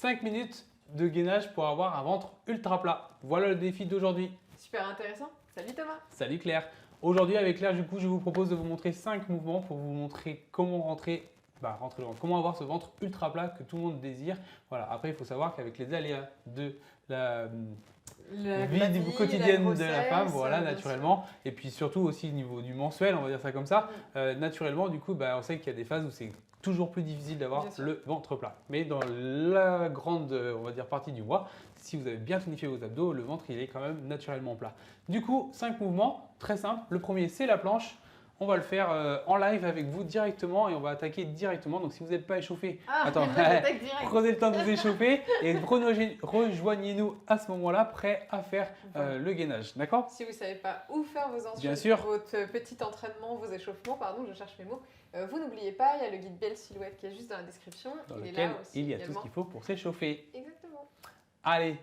5 minutes de gainage pour avoir un ventre ultra plat. Voilà le défi d'aujourd'hui. Super intéressant. Salut Thomas. Salut Claire. Aujourd'hui avec Claire, du coup, je vous propose de vous montrer 5 mouvements pour vous montrer comment rentrer le ventre, comment avoir ce ventre ultra plat que tout le monde désire. Voilà. Après, il faut savoir qu'avec les aléas de la vie quotidienne de la femme, voilà, naturellement. Et puis surtout aussi au niveau du mensuel, on va dire ça comme ça, naturellement, du coup, on sait qu'il y a des phases où c'est toujours plus difficile d'avoir le ventre plat. Mais dans la grande, on va dire, partie du mois, si vous avez bien tonifié vos abdos, le ventre, il est quand même naturellement plat. Du coup, 5 mouvements, très simples. Le premier, c'est la planche. On va le faire en live avec vous directement et on va attaquer directement. Donc, si vous n'êtes pas échauffé, prenez le temps de vous échauffer et rejoignez-nous à ce moment-là, prêts à faire le gainage. D'accord? Si vous ne savez pas où faire vos entraînements, bien sûr, votre petit entraînement, vos échauffements, pardon, je cherche mes mots, vous n'oubliez pas, il y a le guide Belle Silhouette qui est juste dans la description. Dans lequel il y a tout ce qu'il faut pour s'échauffer. Exactement. Allez,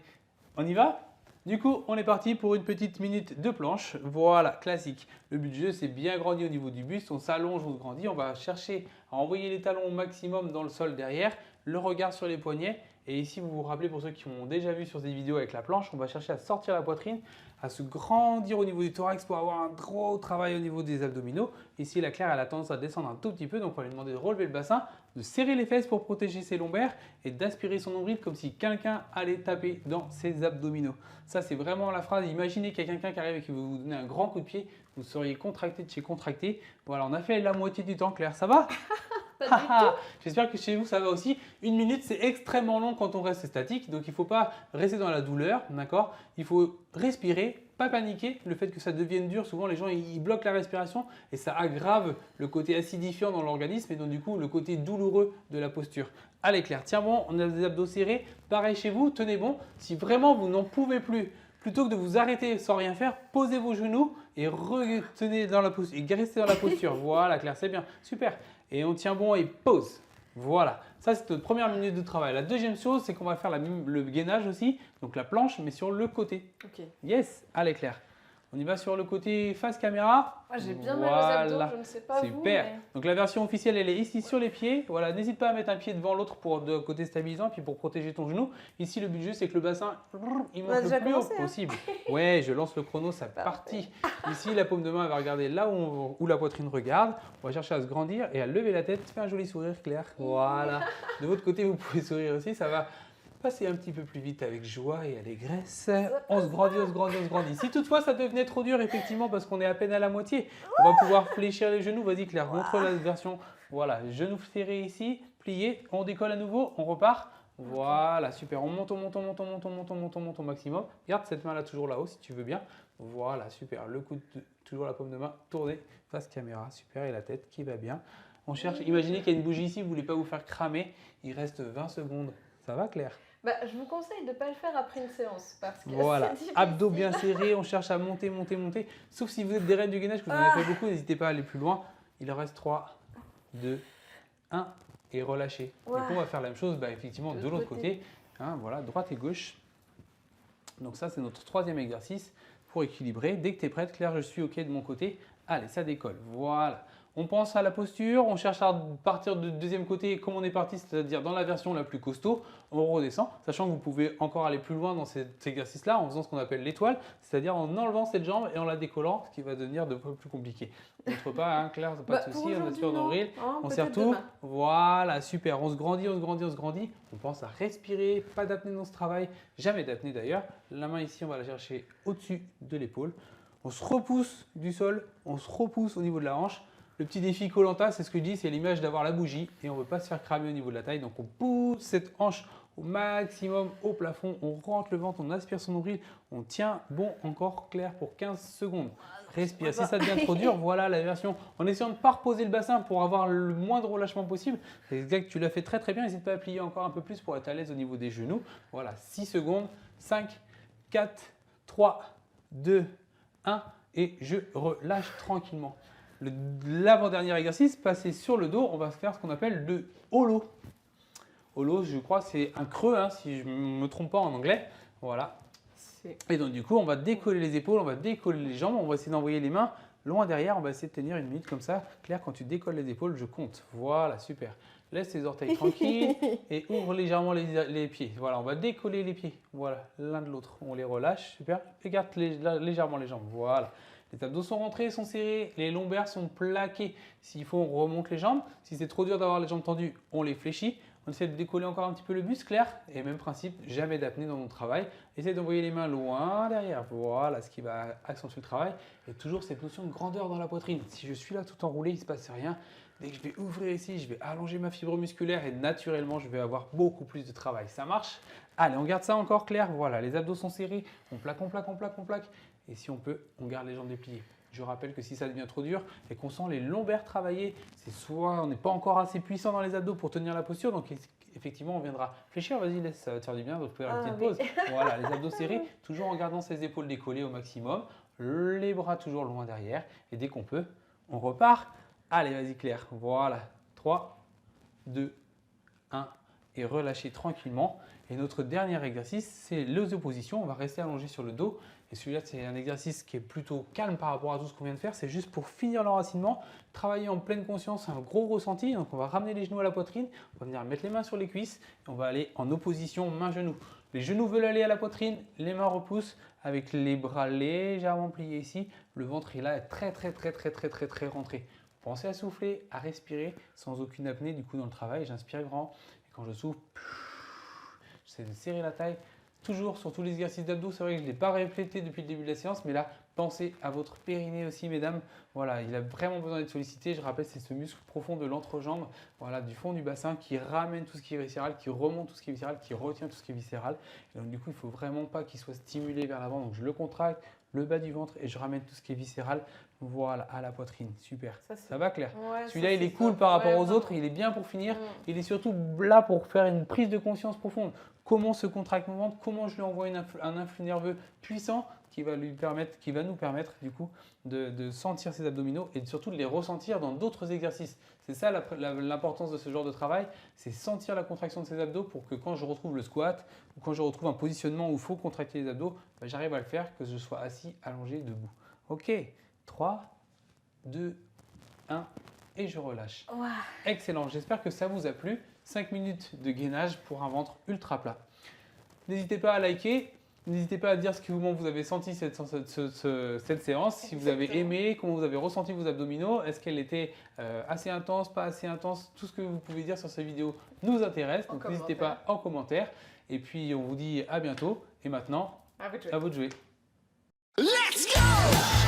on y va? Du coup, on est parti pour une petite minute de planche. Voilà, classique. Le but du jeu, c'est bien grandir au niveau du buste. On s'allonge, on se grandit. On va chercher à envoyer les talons au maximum dans le sol derrière. Le regard sur les poignets. Et ici, vous vous rappelez, pour ceux qui ont déjà vu sur des vidéos avec la planche, on va chercher à sortir la poitrine, à se grandir au niveau du thorax pour avoir un gros travail au niveau des abdominaux. Ici, la Claire, elle a tendance à descendre un tout petit peu. Donc, on va lui demander de relever le bassin, de serrer les fesses pour protéger ses lombaires et d'aspirer son nombril comme si quelqu'un allait taper dans ses abdominaux. Ça, c'est vraiment la phrase. Imaginez qu'il y a quelqu'un qui arrive et qui veut vous donner un grand coup de pied. Vous seriez contracté de chez contracté. Voilà, on a fait la moitié du temps, Claire. Ça va? J'espère que chez vous, ça va aussi. Une minute, c'est extrêmement long quand on reste statique. Donc, il ne faut pas rester dans la douleur. D'accord? Il faut respirer, pas paniquer. Le fait que ça devienne dur, souvent, les gens, ils bloquent la respiration et ça aggrave le côté acidifiant dans l'organisme et donc, du coup, le côté douloureux de la posture. Allez, Claire, tiens bon, on a des abdos serrés. Pareil chez vous, tenez bon. Si vraiment vous n'en pouvez plus, plutôt que de vous arrêter sans rien faire, posez vos genoux et retenez dans la posture. Et restez dans la posture. Voilà, Claire, c'est bien. Super. Et on tient bon et pause. Voilà. Ça, c'est notre première minute de travail. La deuxième chose, c'est qu'on va faire le gainage aussi. Donc, la planche, mais sur le côté. Ok. Yes. Allez, Claire. On y va sur le côté face caméra. J'ai bien mal aux abdos, je ne sais pas Super. vous. Mais... Donc la version officielle, elle est ici sur les pieds. Voilà, n'hésite pas à mettre un pied devant l'autre pour de côté stabilisant, puis pour protéger ton genou. Ici, le but du jeu, c'est que le bassin, il monte le plus haut possible. Ouais, je lance le chrono, c'est parti. Ici, la paume de main, elle va regarder là où la poitrine regarde. On va chercher à se grandir et à lever la tête. Fais un joli sourire, Claire. Voilà. De votre côté, vous pouvez sourire aussi, ça va passer un petit peu plus vite avec joie et allégresse. On se grandit, on se grandit, on se grandit. Si toutefois ça devenait trop dur, effectivement, parce qu'on est à peine à la moitié, on va pouvoir fléchir les genoux. Vas-y Claire, montre la version. Voilà, genoux serrés ici, pliés. On décolle à nouveau, on repart. Voilà, super. On monte, on monte, on monte, on monte, on monte, on monte, on monte au maximum. Garde cette main-là toujours là-haut si tu veux bien. Voilà, super. Le coude, toujours la paume de main tournée face caméra. Super. Et la tête qui va bien. On cherche, imaginez qu'il y a une bougie ici, vous ne voulez pas vous faire cramer. Il reste 20 secondes. Ça va Claire? je vous conseille de ne pas le faire après une séance parce que voilà, abdos bien serrés, on cherche à monter, monter, monter. Sauf si vous êtes des reines du gainage, que vous en avez fait beaucoup, n'hésitez pas à aller plus loin. Il en reste 3, 2, 1 et relâchez. Donc on va faire la même chose effectivement de l'autre côté. Hein, voilà, droite et gauche. Donc ça, c'est notre troisième exercice pour équilibrer. Dès que tu es prête, Claire, je suis OK de mon côté. Allez, ça décolle. Voilà. On pense à la posture, on cherche à partir du deuxième côté comme on est parti, c'est-à-dire dans la version la plus costaud, on redescend, sachant que vous pouvez encore aller plus loin dans cet exercice-là en faisant ce qu'on appelle l'étoile, c'est-à-dire en enlevant cette jambe et en la décollant, ce qui va devenir de peu plus compliqué. On ne montre pas, hein, Claire, pas de souci, on assure nombril, on serre tout. Voilà, super, on se grandit, on se grandit, on se grandit. On pense à respirer, pas d'apnée dans ce travail, jamais d'apnée d'ailleurs. La main ici, on va la chercher au-dessus de l'épaule. On se repousse du sol, on se repousse au niveau de la hanche. Le petit défi Koh-Lanta, c'est ce que je dis, c'est l'image d'avoir la bougie et on ne veut pas se faire cramer au niveau de la taille. Donc on pousse cette hanche au maximum au plafond, on rentre le ventre, on aspire son nombril, on tient bon encore Claire pour 15 secondes. Respire. Si ça devient trop dur, voilà la version en essayant de ne pas reposer le bassin pour avoir le moindre relâchement possible. C'est exact, tu l'as fait très très bien. N'hésite pas à plier encore un peu plus pour être à l'aise au niveau des genoux. Voilà, 6 secondes, 5, 4, 3, 2, 1 et je relâche tranquillement. L'avant-dernier exercice, passer sur le dos, on va faire ce qu'on appelle le holo. Holo, je crois, c'est un creux, hein, si je ne me trompe pas en anglais. Voilà. Et donc, du coup, on va décoller les épaules, on va décoller les jambes, on va essayer d'envoyer les mains loin derrière. On va essayer de tenir une minute comme ça. Claire, quand tu décolles les épaules, je compte. Voilà, super. laisse tes orteils tranquilles et ouvre légèrement les pieds. Voilà, on va décoller les pieds. Voilà, l'un de l'autre. On les relâche, super. Écarte légèrement les jambes. Voilà. Les abdos sont rentrés, sont serrés, les lombaires sont plaqués. S'il faut, on remonte les jambes. Si c'est trop dur d'avoir les jambes tendues, on les fléchit. On essaie de décoller encore un petit peu le buste, Claire. Et même principe, jamais d'apnée dans notre travail. Essayez d'envoyer les mains loin derrière. Voilà, ce qui va accentuer le travail. Et toujours cette notion de grandeur dans la poitrine. Si je suis là tout enroulé, il ne se passe rien. Dès que je vais ouvrir ici, je vais allonger ma fibre musculaire et naturellement, je vais avoir beaucoup plus de travail. Ça marche? Allez, on garde ça encore, Claire. Voilà, les abdos sont serrés. On plaque, on plaque, on plaque, on plaque. Et si on peut, on garde les jambes dépliées. Je rappelle que si ça devient trop dur et qu'on sent les lombaires travailler, c'est soit on n'est pas encore assez puissant dans les abdos pour tenir la posture, donc effectivement on viendra fléchir, vas-y laisse, ça va te faire du bien, donc faire une petite pause. Voilà, les abdos serrés, toujours en gardant ses épaules décollées au maximum, les bras toujours loin derrière et dès qu'on peut, on repart. Allez, vas-y Claire, voilà, 3, 2, 1 et relâchez tranquillement. Et notre dernier exercice, c'est l'ostéoposition. On va rester allongé sur le dos. Et celui-là, c'est un exercice qui est plutôt calme par rapport à tout ce qu'on vient de faire. C'est juste pour finir l'enracinement, travailler en pleine conscience, un gros ressenti. Donc, on va ramener les genoux à la poitrine. On va venir mettre les mains sur les cuisses. Et on va aller en opposition main-genou. Les genoux veulent aller à la poitrine, les mains repoussent avec les bras légèrement pliés ici. Le ventre est là, très rentré. Pensez à souffler, à respirer sans aucune apnée du coup dans le travail. J'inspire grand et quand je souffle, j'essaie de serrer la taille. Toujours sur tous les exercices d'abdos, c'est vrai que je ne l'ai pas répété depuis le début de la séance, mais là, pensez à votre périnée aussi, mesdames. Voilà, il a vraiment besoin d'être sollicité. Je rappelle, c'est ce muscle profond de l'entrejambe, voilà, du fond du bassin qui ramène tout ce qui est viscéral, qui remonte tout ce qui est viscéral, qui retient tout ce qui est viscéral. Et donc, du coup, il ne faut vraiment pas qu'il soit stimulé vers l'avant. Donc, je le contracte, le bas du ventre et je ramène tout ce qui est viscéral, voilà, à la poitrine. Super. Ça va, Claire? Ouais, celui-là, il est cool par rapport aux autres. Il est bien pour finir. Il est surtout là pour faire une prise de conscience profonde. Comment se contracte mon ventre? Comment je lui envoie un influx nerveux puissant qui va nous permettre du coup de sentir ses abdominaux et surtout de les ressentir dans d'autres exercices. C'est ça l'importance de ce genre de travail, c'est sentir la contraction de ses abdos pour que quand je retrouve le squat ou quand je retrouve un positionnement où il faut contracter les abdos, j'arrive à le faire, que je sois assis, allongé, debout. Ok, 3, 2, 1 et je relâche. Wow. Excellent, j'espère que ça vous a plu. 5 minutes de gainage pour un ventre ultra plat. N'hésitez pas à liker. N'hésitez pas à dire comment vous avez senti cette séance, si vous avez aimé, comment vous avez ressenti vos abdominaux, est-ce qu'elle était assez intense, pas assez intense, tout ce que vous pouvez dire sur cette vidéo nous intéresse, donc n'hésitez pas en commentaire. Et puis on vous dit à bientôt, et maintenant, à vous de jouer. Let's go!